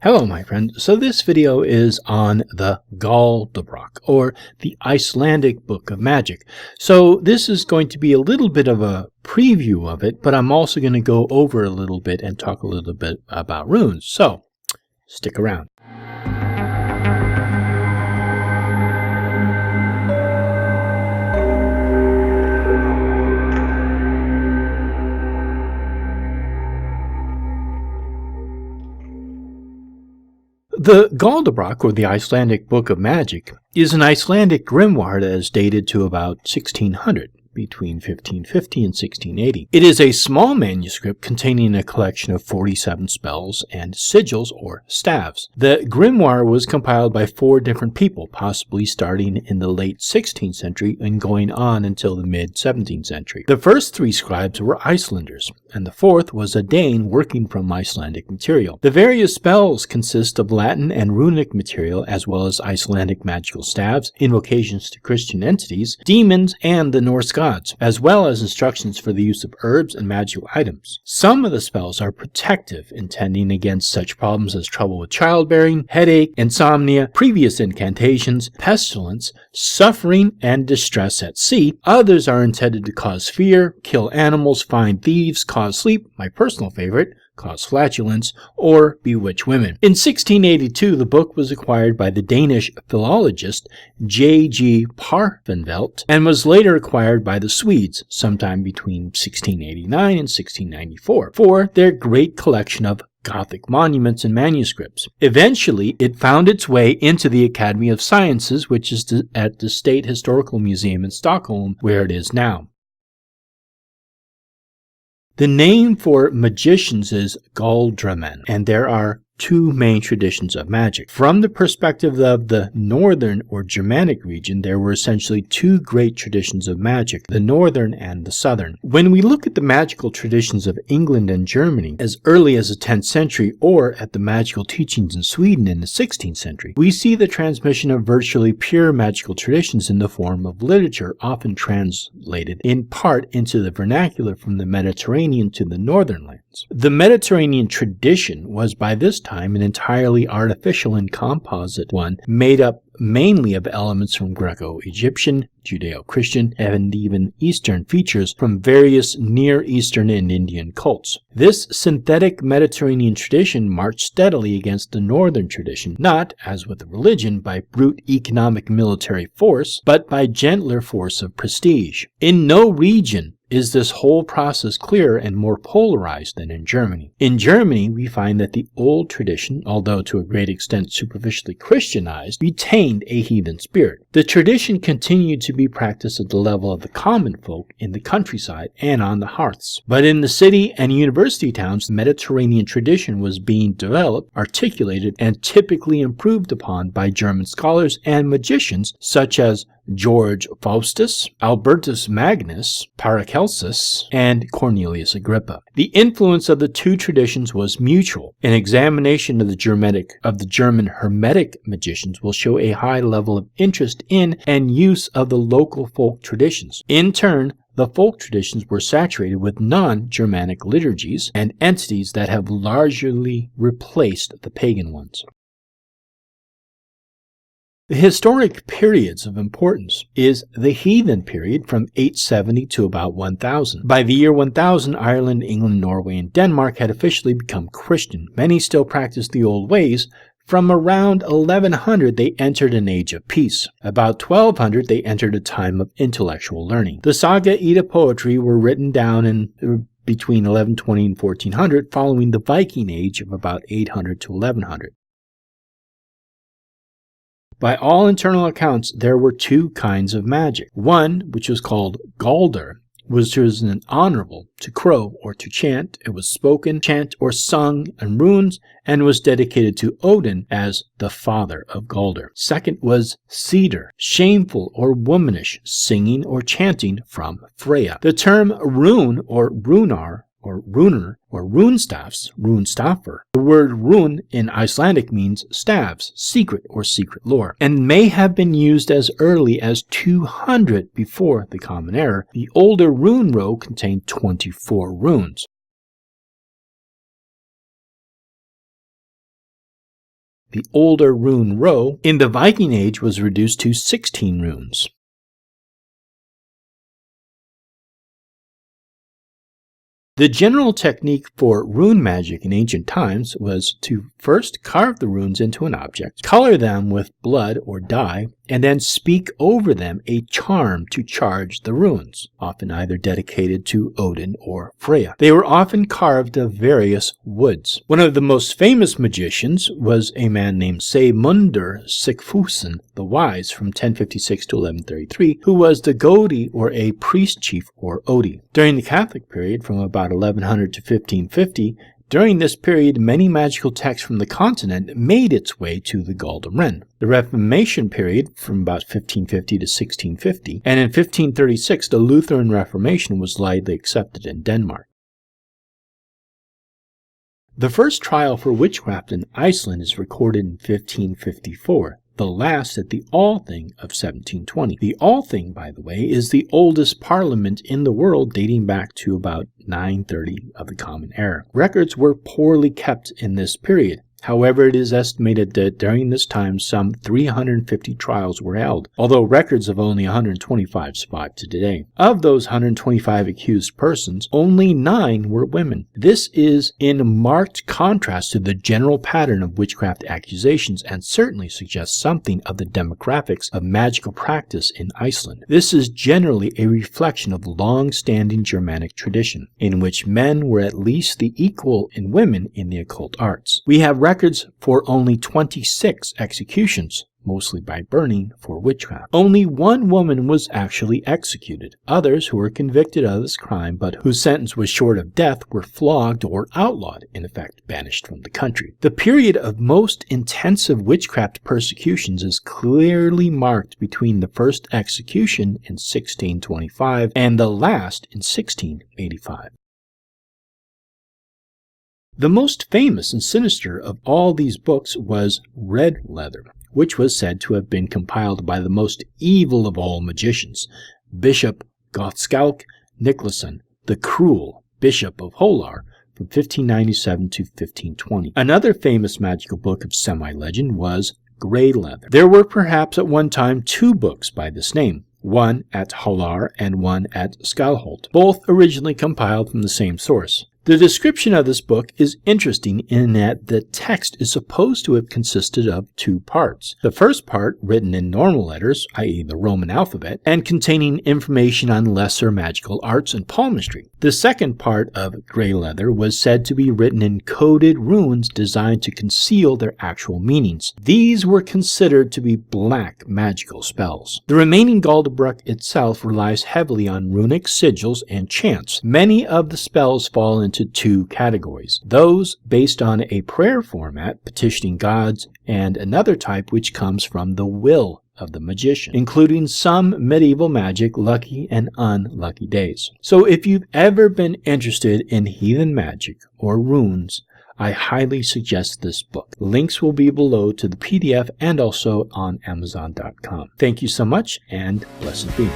Hello my friend, so this video is on the Galdrabok, or the Icelandic Book of Magic. So this is going to be a little bit of a preview of it, but I'm also going to go over a little bit and talk a little bit about runes, so stick around. The Galdrabok, or the Icelandic Book of Magic, is an Icelandic grimoire that is dated to about 1600, between 1550 and 1680. It is a small manuscript containing a collection of 47 spells and sigils, or staves. The grimoire was compiled by 4 different people, possibly starting in the late 16th century and going on until the mid-17th century. The first 3 scribes were Icelanders, and the 4th was a Dane working from Icelandic material. The various spells consist of Latin and runic material, as well as Icelandic magical staves, invocations to Christian entities, demons, and the Norse gods, as well as instructions for the use of herbs and magical items. Some of the spells are protective, intending against such problems as trouble with childbearing, headache, insomnia, previous incantations, pestilence, suffering, and distress at sea. Others are intended to cause fear, kill animals, find thieves, cause sleep, my personal favorite, cause flatulence, or bewitch women. In 1682, the book was acquired by the Danish philologist J.G. Parfenvelt and was later acquired by the Swedes sometime between 1689 and 1694 for their great collection of Gothic monuments and manuscripts. Eventually, it found its way into the Academy of Sciences, which is at the State Historical Museum in Stockholm, where it is now. The name for magicians is Galdramen, and there are 2 main traditions of magic. From the perspective of the northern or Germanic region, there were essentially 2 great traditions of magic, the northern and the southern. When we look at the magical traditions of England and Germany as early as the 10th century, or at the magical teachings in Sweden in the 16th century, we see the transmission of virtually pure magical traditions in the form of literature, often translated in part into the vernacular from the Mediterranean to the northern lands. The Mediterranean tradition was by this time an entirely artificial and composite one, made up mainly of elements from Greco-Egyptian, Judeo-Christian, and even Eastern features from various Near Eastern and Indian cults. This synthetic Mediterranean tradition marched steadily against the northern tradition, not, as with religion, by brute economic military force, but by gentler force of prestige. In no region is this whole process clearer and more polarized than in Germany. In Germany, we find that the old tradition, although to a great extent superficially Christianized, retained a heathen spirit. The tradition continued to be practiced at the level of the common folk in the countryside and on the hearths. But in the city and university towns, the Mediterranean tradition was being developed, articulated, and typically improved upon by German scholars and magicians such as George Faustus, Albertus Magnus, Paracelsus, and Cornelius Agrippa. The influence of the 2 traditions was mutual. An examination of the German Hermetic magicians will show a high level of interest in and use of the local folk traditions. In turn, the folk traditions were saturated with non-Germanic liturgies and entities that have largely replaced the pagan ones. The historic periods of importance is the heathen period from 870 to about 1000. By the year 1000, Ireland, England, Norway, and Denmark had officially become Christian. Many still practiced the old ways. From around 1100, they entered an age of peace. About 1200, they entered a time of intellectual learning. The Saga Edda poetry were written down in between 1120 and 1400, following the Viking Age of about 800 to 1100. By all internal accounts, there were 2 kinds of magic. One, which was called Galdr, was an honorable, to crow or to chant. It was spoken, chant, or sung in runes, and was dedicated to Odin as the father of Galdr. Second was Cedar, shameful or womanish, singing or chanting from Freya. The term rune or runar or runer or runestaffs, runestaffer. The word rune in Icelandic means staves, secret or secret lore, and may have been used as early as 200 before the Common Era. The older rune roll contained 24 runes. The older rune row in the Viking Age was reduced to 16 runes. The general technique for rune magic in ancient times was to first carve the runes into an object, color them with blood or dye, and then speak over them a charm to charge the runes, often either dedicated to Odin or Freya. They were often carved of various woods. One of the most famous magicians was a man named Sæmundur Sigfússon the Wise from 1056 to 1133, who was the Godi, or a priest chief, or Odi. During the Catholic period, from about 1100 to 1550, during this period, many magical texts from the continent made its way to the Galdrabok. The Reformation period, from about 1550 to 1650, and in 1536, the Lutheran Reformation was widely accepted in Denmark. The first trial for witchcraft in Iceland is recorded in 1554. The last at the Althing of 1720. The Althing, by the way, is the oldest parliament in the world, dating back to about 930 of the Common Era. Records were poorly kept in this period. However, it is estimated that during this time some 350 trials were held, although records of only 125 survive to today. Of those 125 accused persons, only 9 were women. This is in marked contrast to the general pattern of witchcraft accusations and certainly suggests something of the demographics of magical practice in Iceland. This is generally a reflection of long-standing Germanic tradition, in which men were at least the equal in women in the occult arts. We have records for only 26 executions, mostly by burning, for witchcraft. Only 1 woman was actually executed. Others who were convicted of this crime but whose sentence was short of death were flogged or outlawed, in effect banished from the country. The period of most intensive witchcraft persecutions is clearly marked between the first execution in 1625 and the last in 1685. The most famous and sinister of all these books was Red Leather, which was said to have been compiled by the most evil of all magicians, Bishop Gottskálk Niclason, the Cruel, Bishop of Holar, from 1597 to 1520. Another famous magical book of semi-legend was Grey Leather. There were perhaps at one time 2 books by this name, one at Holar and one at Skálholt, both originally compiled from the same source. The description of this book is interesting in that the text is supposed to have consisted of 2 parts. The first part, written in normal letters, i.e. the Roman alphabet, and containing information on lesser magical arts and palmistry. The second part of Grey Leather was said to be written in coded runes designed to conceal their actual meanings. These were considered to be black magical spells. The remaining Galdrabok itself relies heavily on runic sigils and chants. Many of the spells fall into 2 categories. Those based on a prayer format, petitioning gods, and another type which comes from the will of the magician, including some medieval magic, lucky and unlucky days. So if you've ever been interested in heathen magic or runes, I highly suggest this book. Links will be below to the PDF and also on Amazon.com. Thank you so much, and blessed be.